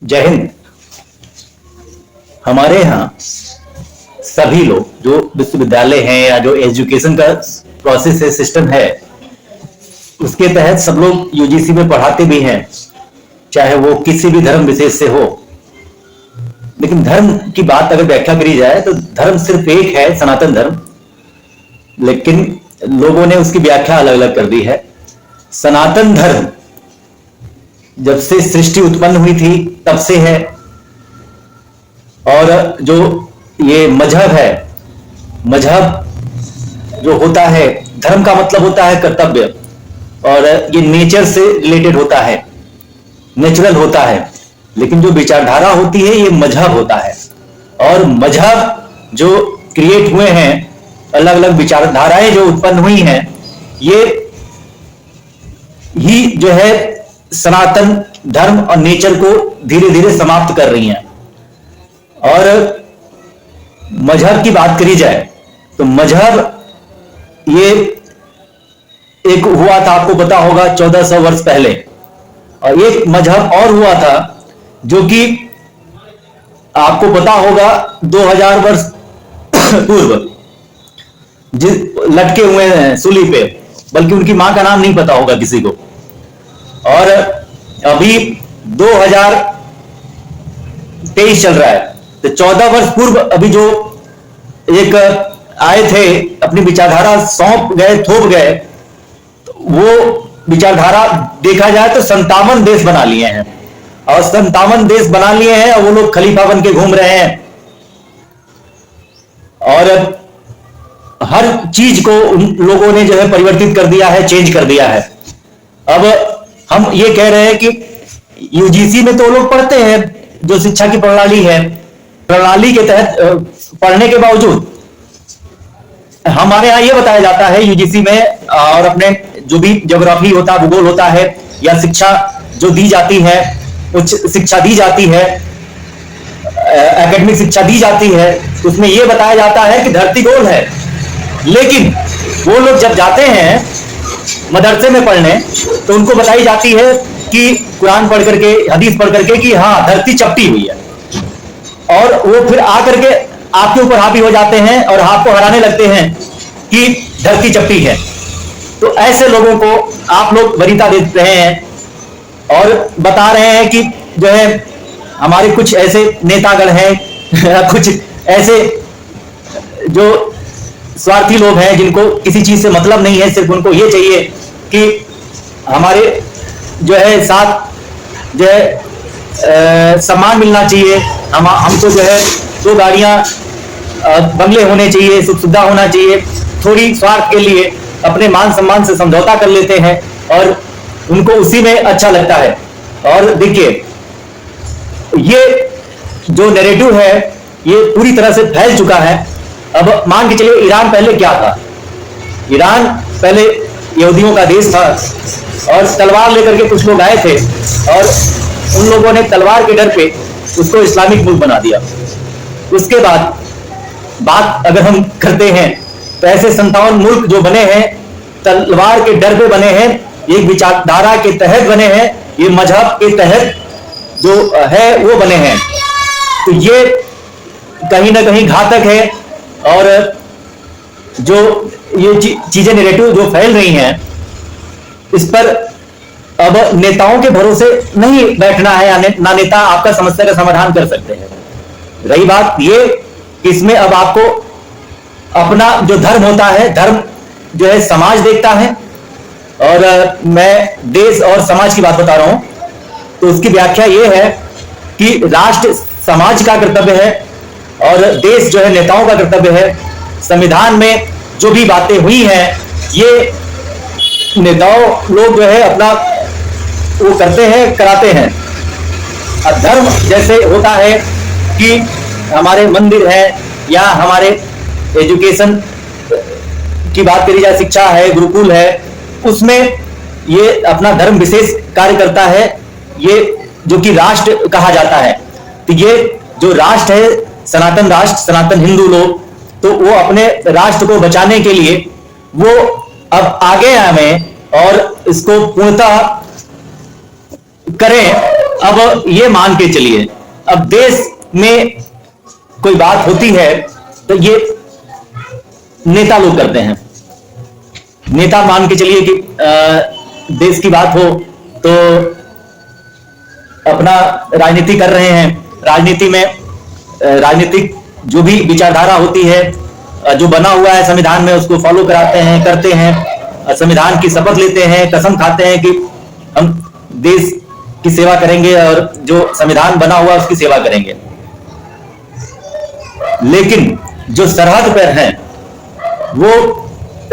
जय हिंद। हमारे यहाँ सभी लोग जो विश्वविद्यालय हैं या जो एजुकेशन का प्रोसेस है, सिस्टम है, उसके तहत सब लोग यूजीसी में पढ़ाते भी हैं, चाहे वो किसी भी धर्म विशेष से हो। लेकिन धर्म की बात अगर व्याख्या करी जाए तो धर्म सिर्फ एक है, सनातन धर्म। लेकिन लोगों ने उसकी व्याख्या अलग अलग कर दी है। सनातन धर्म जब से सृष्टि उत्पन्न हुई थी तब से है, और जो ये मजहब है, मजहब जो होता है, धर्म का मतलब होता है कर्तव्य, और ये नेचर से रिलेटेड होता है, नेचुरल होता है। लेकिन जो विचारधारा होती है ये मजहब होता है, और मजहब जो क्रिएट हुए हैं, अलग अलग विचारधाराएं जो उत्पन्न हुई हैं, ये ही जो है सनातन धर्म और नेचर को धीरे धीरे समाप्त कर रही हैं। और मजहब की बात करी जाए तो मजहब ये एक हुआ था, आपको पता होगा 1400 वर्ष पहले, और एक मजहब और हुआ था जो कि आपको पता होगा 2000 वर्ष पूर्व लटके हुए हैं सूली पे, बल्कि उनकी मां का नाम नहीं पता होगा किसी को। और अभी 2023 चल रहा है, तो 14 वर्ष पूर्व अभी जो एक आए थे, अपनी विचारधारा सौंप गए, थोप गए, तो वो विचारधारा देखा जाए तो 57 देश बना लिए हैं, और 57 देश बना लिए हैं, और वो लोग खलीफा बन के घूम रहे हैं, और हर चीज को उन लोगों ने जो है परिवर्तित कर दिया है, चेंज कर दिया है। अब हम ये कह रहे हैं कि यूजीसी में तो लोग पढ़ते हैं, जो शिक्षा की प्रणाली है, प्रणाली के तहत पढ़ने के बावजूद हमारे यहाँ ये बताया जाता है यूजीसी में, और अपने जो भी ज्योग्राफी होता है, भूगोल होता है, या शिक्षा जो दी जाती है, उच्च शिक्षा दी जाती है, एकेडमिक शिक्षा दी जाती है, उसमें ये बताया जाता है कि धरती गोल है। लेकिन वो लोग जब जाते हैं मदरसे में पढ़ने, तो उनको बताई जाती है कि कुरान पढ़ करके, हदीस पढ़ करके, कि हाँ धरती चपटी हुई है, और वो फिर आकर के आपके ऊपर हावी हो जाते हैं और आपको हराने लगते हैं कि धरती चपटी है। तो ऐसे लोगों को आप लोग वरीयता दे रहे हैं और बता रहे हैं कि जो है हमारे कुछ ऐसे नेतागण हैं कुछ ऐसे जो स्वार्थी लोग हैं, जिनको किसी चीज से मतलब नहीं है, सिर्फ उनको ये चाहिए कि हमारे जो है साथ जो है सम्मान मिलना चाहिए, हमको जो है 2 गाड़ियां, बंगले होने चाहिए, सुख सुविधा होना चाहिए। थोड़ी स्वार्थ के लिए अपने मान सम्मान से समझौता कर लेते हैं, और उनको उसी में अच्छा लगता है। और देखिए, ये जो नैरेटिव है ये पूरी तरह से फैल चुका है। अब मान के चलिए, ईरान पहले क्या था? ईरान पहले यहूदियों का देश था, और तलवार लेकर के कुछ लोग आए थे, और उन लोगों ने तलवार के डर पे उसको इस्लामिक मुल्क बना दिया। उसके बाद बात अगर हम करते हैं तो ऐसे 57 मुल्क जो बने हैं, तलवार के डर पे बने हैं, एक विचारधारा के तहत बने हैं, ये मजहब के तहत जो है वो बने हैं। तो ये कहीं ना कहीं घातक है, और जो ये चीजें नैरेटिव जो फैल रही हैं, इस पर अब नेताओं के भरोसे नहीं बैठना है, या ना नेता आपका समस्या का समाधान कर सकते हैं। रही बात ये, इसमें अब आपको अपना जो धर्म होता है, धर्म जो है समाज देखता है, और मैं देश और समाज की बात बता रहा हूं, तो उसकी व्याख्या ये है कि राष्ट्र समाज का कर्तव्य है, और देश जो है नेताओं का कर्तव्य है। संविधान में जो भी बातें हुई हैं, ये नेताओं लोग जो है अपना वो करते हैं, कराते हैं। अब धर्म जैसे होता है कि हमारे मंदिर है, या हमारे एजुकेशन की बात करी जाए, शिक्षा है, गुरुकुल है, उसमें ये अपना धर्म विशेष कार्य करता है, ये जो कि राष्ट्र कहा जाता है। तो ये जो राष्ट्र है, सनातन राष्ट्र, सनातन हिंदू लोग, तो वो अपने राष्ट्र को बचाने के लिए वो अब आगे आए और इसको पूर्णतः करें अब ये मान के चलिए, अब देश में कोई बात होती है तो ये नेता लोग करते हैं। नेता मान के चलिए कि देश की बात हो तो अपना राजनीति कर रहे हैं। राजनीति में राजनीतिक जो भी विचारधारा होती है, जो बना हुआ है संविधान में, उसको फॉलो कराते हैं, करते हैं। संविधान की शपथ लेते हैं, कसम खाते हैं कि हम देश की सेवा करेंगे और जो संविधान बना हुआ उसकी सेवा करेंगे। लेकिन जो सरहद पर हैं वो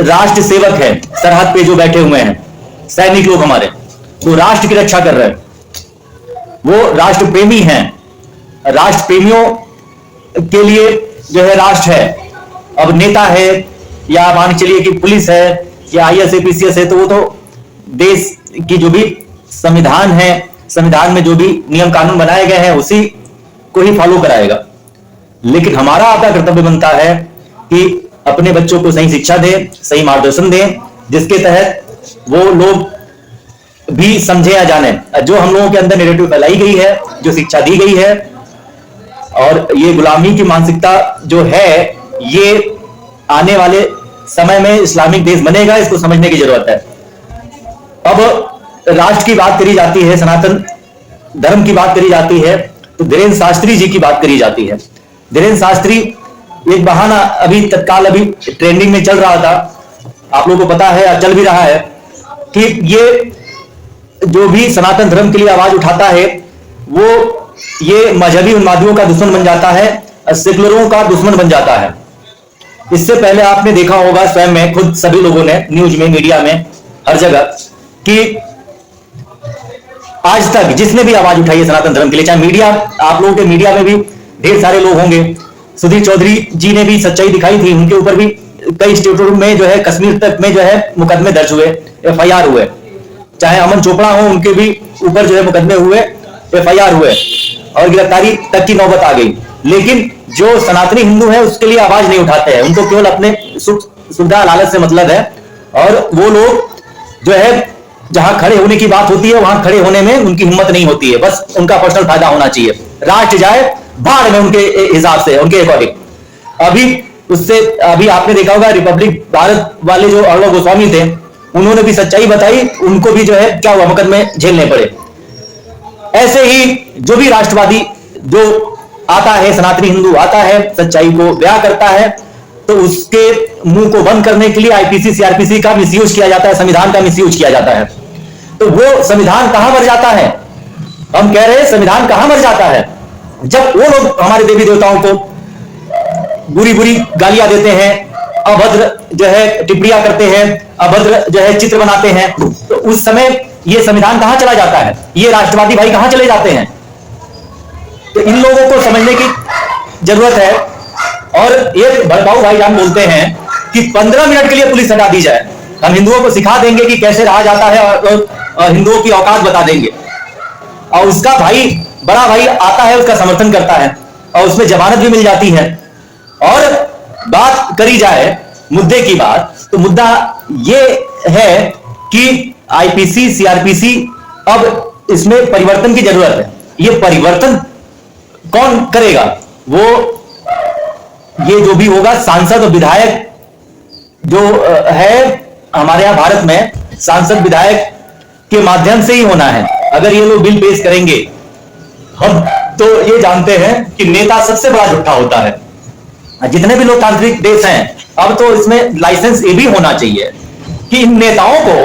राष्ट्र सेवक है, सरहद पे जो बैठे हुए हैं सैनिक लोग हमारे, वो राष्ट्र की रक्षा कर रहे हैं, वो राष्ट्र प्रेमी हैं। राष्ट्र प्रेमियों के लिए जो है राष्ट्र है। अब नेता है या मान के चलिए कि पुलिस है या IAS APCS है, तो वो तो देश की जो भी संविधान है, संविधान में जो भी नियम कानून बनाए गए हैं उसी को ही फॉलो कराएगा। लेकिन हमारा आपका कर्तव्य बनता है कि अपने बच्चों को सही शिक्षा दें, सही मार्गदर्शन दें, जिसके तहत वो लोग भी समझे या जाने। जो हम लोगों के अंदर नेगेटिव फैलाई गई है, जो शिक्षा दी गई है, और ये गुलामी की मानसिकता जो है, ये आने वाले समय में इस्लामिक देश बनेगा, इसको समझने की जरूरत है। अब राष्ट्र की बात करी जाती है, सनातन धर्म की बात करी जाती है, तो धीरेन्द्र शास्त्री जी की बात करी जाती है। धीरेन्द्र शास्त्री एक बहाना अभी तत्काल अभी ट्रेंडिंग में चल रहा था, आप लोगों को पता है और चल भी रहा है, कि ये जो भी सनातन धर्म के लिए आवाज उठाता है वो ये मजहबी उन्मादियों का दुश्मन बन जाता है, सेकुलरों का दुश्मन बन जाता है। इससे पहले आपने देखा होगा, स्वयं में खुद सभी लोगों ने न्यूज में, मीडिया में, हर जगह, कि आज तक जिसने भी आवाज उठाई है सनातन धर्म के लिए, चाहे मीडिया, आप लोगों के मीडिया में भी ढेर सारे लोग होंगे। सुधीर चौधरी जी ने भी सच्चाई दिखाई थी, उनके ऊपर भी कई स्टेटों में जो है, कश्मीर तक में जो है मुकदमे दर्ज हुए, FIR हुए। चाहे अमन चोपड़ा हो, उनके भी ऊपर जो है मुकदमे हुए, FIR हुए और गिरफ्तारी तक की नौबत आ गई। लेकिन जो सनातनी हिंदू है उसके लिए आवाज नहीं उठाते हैं, उनको केवल अपने सुख सुविधा लालच से मतलब है। और वो लोग जो है जहां खड़े होने की बात होती है वहां खड़े होने में उनकी हिम्मत नहीं होती है, बस उनका पर्सनल फायदा होना चाहिए। राष्ट्र जाए बाढ़ में उनके हिसाब से, उनके अकॉर्डिंग। अभी आपने देखा होगा रिपब्लिक भारत वाले जो अरविंद गोस्वामी थे, उन्होंने भी सच्चाई बताई, उनको भी जो है क्या हुआ, मुकदमे झेलने पड़े। ऐसे ही जो भी राष्ट्रवादी जो आता है, सनातनी हिंदू आता है, सच्चाई को बयां करता है, तो उसके मुंह को बंद करने के लिए IPC CRPC का मिसयूज किया जाता है, संविधान का मिसयूज किया जाता है। तो वो संविधान कहां मर जाता है? हम कह रहे हैं संविधान कहां मर जाता है? जब वो लोग हमारे देवी देवताओं को बुरी बुरी गालियां देते हैं, अभद्र जो है टिप्पणियां करते हैं, अभद्र जो है चित्र बनाते हैं, तो उस समय ये संविधान कहां चला जाता है? ये राष्ट्रवादी भाई कहां चले जाते हैं? तो इन लोगों को समझने की जरूरत है। और ये भड़काऊ भाईजान बोलते हैं कि 15 मिनट के लिए पुलिस हटा दी जाए, हम हिंदुओं को सिखा देंगे कि कैसे रहा जाता है और हिंदुओं की औकात बता देंगे। और उसका भाई, बड़ा भाई आता है, उसका समर्थन करता है और उसमें जमानत भी मिल जाती है। और बात करी जाए मुद्दे की बात, तो मुद्दा ये है कि IPC CRPC अब इसमें परिवर्तन की जरूरत है। ये परिवर्तन कौन करेगा? वो ये जो भी होगा, सांसद और विधायक जो है हमारे यहां भारत में, सांसद विधायक के माध्यम से ही होना है। अगर ये लोग बिल पेश करेंगे, हम तो ये जानते हैं कि नेता सबसे बड़ा झूठा होता है। जितने भी लोकतांत्रिक देश हैं, अब तो इसमें लाइसेंस ये भी होना चाहिए कि इन नेताओं को,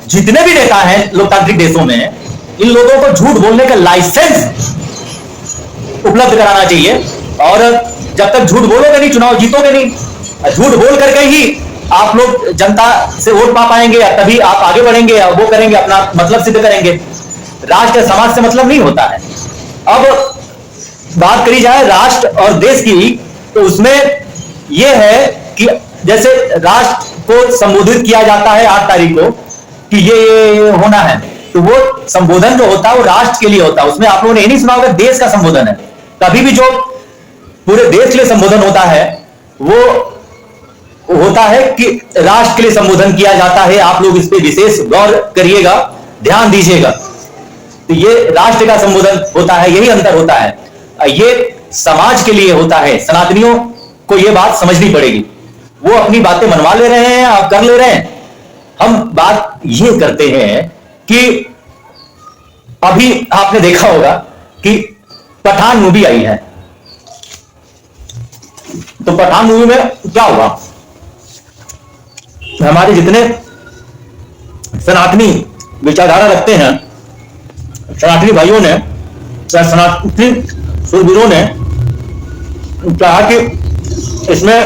जितने भी नेता हैं लोकतांत्रिक देशों में, इन लोगों को झूठ बोलने का लाइसेंस उपलब्ध कराना चाहिए। और जब तक झूठ बोलोगे नहीं, चुनाव जीतोगे नहीं। झूठ बोल करके ही आप लोग जनता से वोट पा पाएंगे, तभी आप आगे बढ़ेंगे और वो करेंगे, अपना मतलब सिद्ध करेंगे। राष्ट्र समाज से मतलब नहीं होता है। अब बात करी जाए राष्ट्र और देश की, तो उसमें यह है कि जैसे राष्ट्र को संबोधित किया जाता है 8 तारीख को कि ये होना है, तो वो संबोधन जो होता है वो राष्ट्र के लिए होता है। उसमें आप लोगों ने ये नहीं सुना होगा देश का संबोधन है। कभी भी जो पूरे देश के लिए संबोधन होता है वो होता है कि राष्ट्र के लिए संबोधन किया जाता है। आप लोग इस पे विशेष गौर करिएगा, ध्यान दीजिएगा। तो ये राष्ट्र का संबोधन होता है, यही अंतर होता है, ये समाज के लिए होता है। सनातनियों को ये बात समझनी पड़ेगी। वो अपनी बातें मनवा ले रहे हैं, आप कर ले रहे हैं। हम बात ये करते हैं कि अभी आपने देखा होगा कि पठान मूवी आई है, तो पठान मूवी में क्या हुआ, हमारे जितने सनातनी विचारधारा रखते हैं, सनातनी भाइयों ने, सनातनी सूरवीरों ने कहा कि इसमें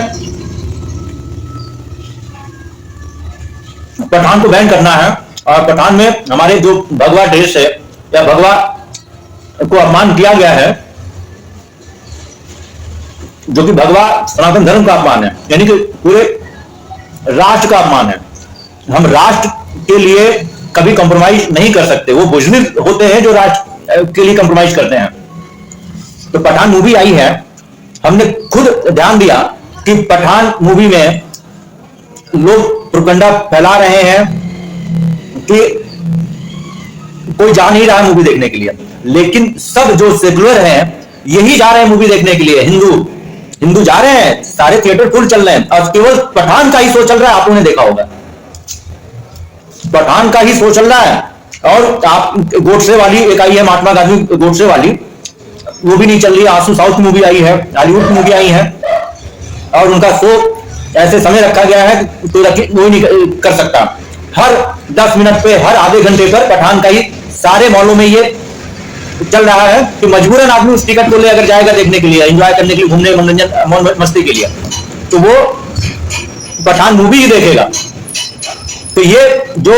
पठान को बैन करना है, और पठान में हमारे जो भगवा ड्रेस है या भगवा को अपमान किया गया है, जो कि भगवा सनातन धर्म का अपमान है, यानी कि पूरे राष्ट्र का अपमान है। हम राष्ट्र के लिए कभी कंप्रोमाइज नहीं कर सकते। वो बुजदिल होते हैं जो राष्ट्र के लिए कंप्रोमाइज करते हैं। तो पठान मूवी आई है, हमने खुद ध्यान दिया कि पठान मूवी में लोग प्रोपेगेंडा फैला रहे हैं कि कोई जा नहीं रहा है मूवी देखने के लिए, लेकिन सब जो सेकुलर हैं यही जा रहे हैं मूवी देखने के लिए। हिंदू जा रहे हैं, सारे थिएटर फुल चल रहे हैं, और केवल पठान का ही शो चल रहा है। आप लोगों ने देखा होगा, पठान का ही शो चल रहा है। और आप गोडसे वाली एक आई है, महात्मा गांधी गोडसे वाली, वो भी नहीं चल रही है। आंसू साउथ की मूवी आई है, हॉलीवुड की मूवी आई है, और उनका शो ऐसे समय रखा गया है तो कोई नहीं कर सकता। हर 10 मिनट पे, हर आधे घंटे पर पठान का ही सारे मॉलों में ये चल रहा है कि मजबूरन आदमी उस टिकट को ले अगर जाएगा देखने के लिए, एंजॉय करने के लिए, घूमने, मनोरंजन मस्ती के लिए, तो वो पठान मूवी ही देखेगा। तो ये जो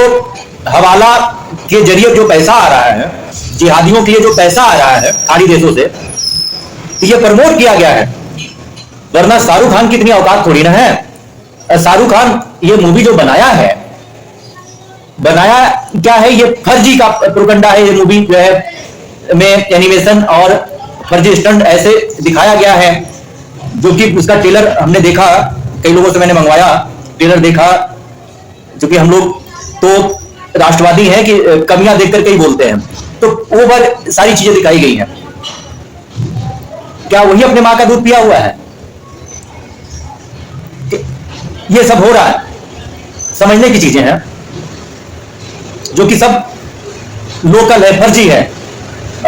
हवाला के जरिए जो पैसा आ रहा है, जिहादियों के लिए जो पैसा आ रहा है खाड़ी देशों से, तो ये प्रमोट किया गया है। वरना शाहरुख खान की इतनी औकात थोड़ी ना है। शाहरुख खान ये मूवी जो बनाया है, बनाया क्या है, ये फर्जी का प्रोपेगेंडा है। ये मूवी जो है में एनिमेशन और फर्जी स्टंट ऐसे दिखाया गया है, जो कि उसका ट्रेलर हमने देखा, कई लोगों से मैंने मंगवाया, ट्रेलर देखा, जो कि हम लोग तो राष्ट्रवादी हैं कि कमियां देख करके ही बोलते हैं, तो ओवर सारी चीजें दिखाई गई हैं। क्या वही अपने मां का दूध पिया हुआ है? ये सब हो रहा है, समझने की चीजें हैं, जो कि सब लोकल है, फर्जी है।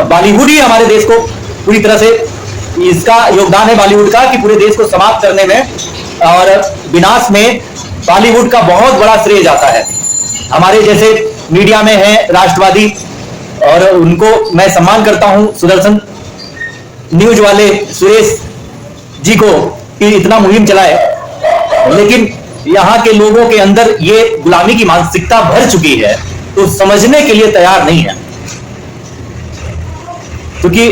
बॉलीवुड ही हमारे देश को पूरी तरह से, इसका योगदान है बॉलीवुड का कि पूरे देश को समाप्त करने में और विनाश में बॉलीवुड का बहुत बड़ा श्रेय जाता है। हमारे जैसे मीडिया में है राष्ट्रवादी, और उनको मैं सम्मान करता हूं, सुदर्शन न्यूज वाले सुरेश जी को, कि इतना मुहिम चलाए, लेकिन यहां के लोगों के अंदर ये गुलामी की मानसिकता भर चुकी है, तो समझने के लिए तैयार नहीं है। क्योंकि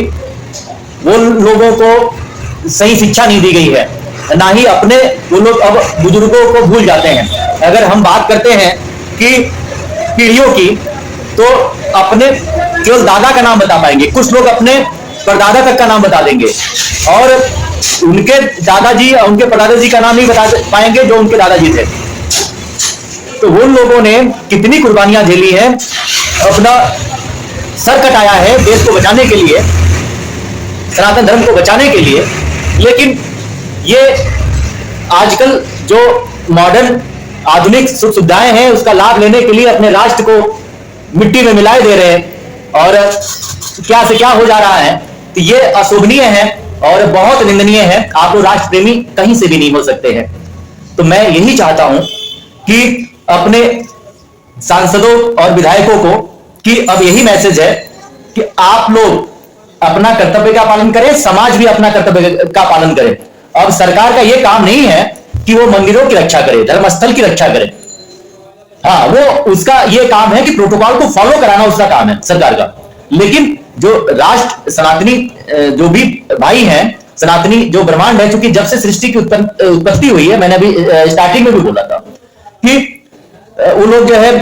वो लोगों को सही शिक्षा नहीं दी गई है, ना ही अपने, वो लोग अब बुजुर्गों को भूल जाते हैं। अगर हम बात करते हैं कि पीढ़ियों की, तो अपने केवल दादा का नाम बता पाएंगे, कुछ लोग अपने परदादा तक का नाम बता देंगे, और उनके दादाजी और उनके परदादाजी का नाम नहीं बता पाएंगे जो उनके दादाजी थे। तो वो लोगों ने कितनी कुर्बानियां झेली हैं, अपना सर कटाया है देश को बचाने के लिए, सनातन धर्म को बचाने के लिए। लेकिन ये आजकल जो मॉडर्न आधुनिक सुख सुविधाएं हैं, उसका लाभ लेने के लिए अपने राष्ट्र को मिट्टी में मिलाए दे रहे हैं, और क्या से क्या हो जा रहा है। तो ये अशोभनीय है और बहुत निंदनीय है। आप लोग राष्ट्र प्रेमी कहीं से भी नहीं हो सकते हैं। तो मैं यही चाहता हूं कि अपने सांसदों और विधायकों को, कि अब यही मैसेज है कि आप लोग अपना कर्तव्य का पालन करें, समाज भी अपना कर्तव्य का पालन करे। अब सरकार का यह काम नहीं है कि वो मंदिरों की रक्षा करे, धर्मस्थल की रक्षा करे। हाँ, वो उसका यह काम है कि प्रोटोकॉल को फॉलो कराना उसका काम है सरकार का। लेकिन जो राष्ट्र सनातनी जो भी भाई हैं, सनातनी जो ब्रह्मांड है, चूंकि जब से सृष्टि की उत्पत्ति हुई है, मैंने अभी स्टार्टिंग में भी बोला था कि वो लोग जो है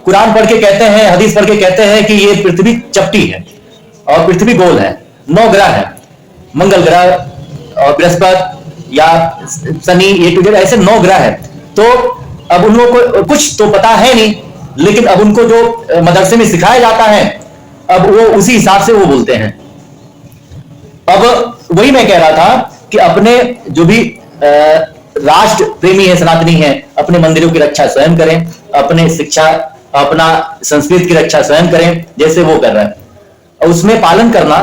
कुरान पढ़ के कहते हैं, हदीस पढ़ के कहते हैं कि ये पृथ्वी चपटी है और पृथ्वी गोल है। 9 ग्रह है, मंगल ग्रह और बृहस्पति या शनि, ये टू ऐसे 9 ग्रह है। तो अब उन लोगों को कुछ तो पता है नहीं, लेकिन अब उनको जो मदरसे में सिखाया जाता है, अब वो उसी हिसाब से वो बोलते हैं। अब वही मैं कह रहा था कि अपने जो भी राष्ट्र प्रेमी है, सनातनी है, अपने मंदिरों की रक्षा स्वयं करें, अपने शिक्षा, अपना संस्कृत की रक्षा स्वयं करें, जैसे वो कर रहा है। और उसमें पालन करना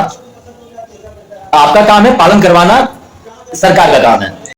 आपका काम है, पालन करवाना सरकार का काम है।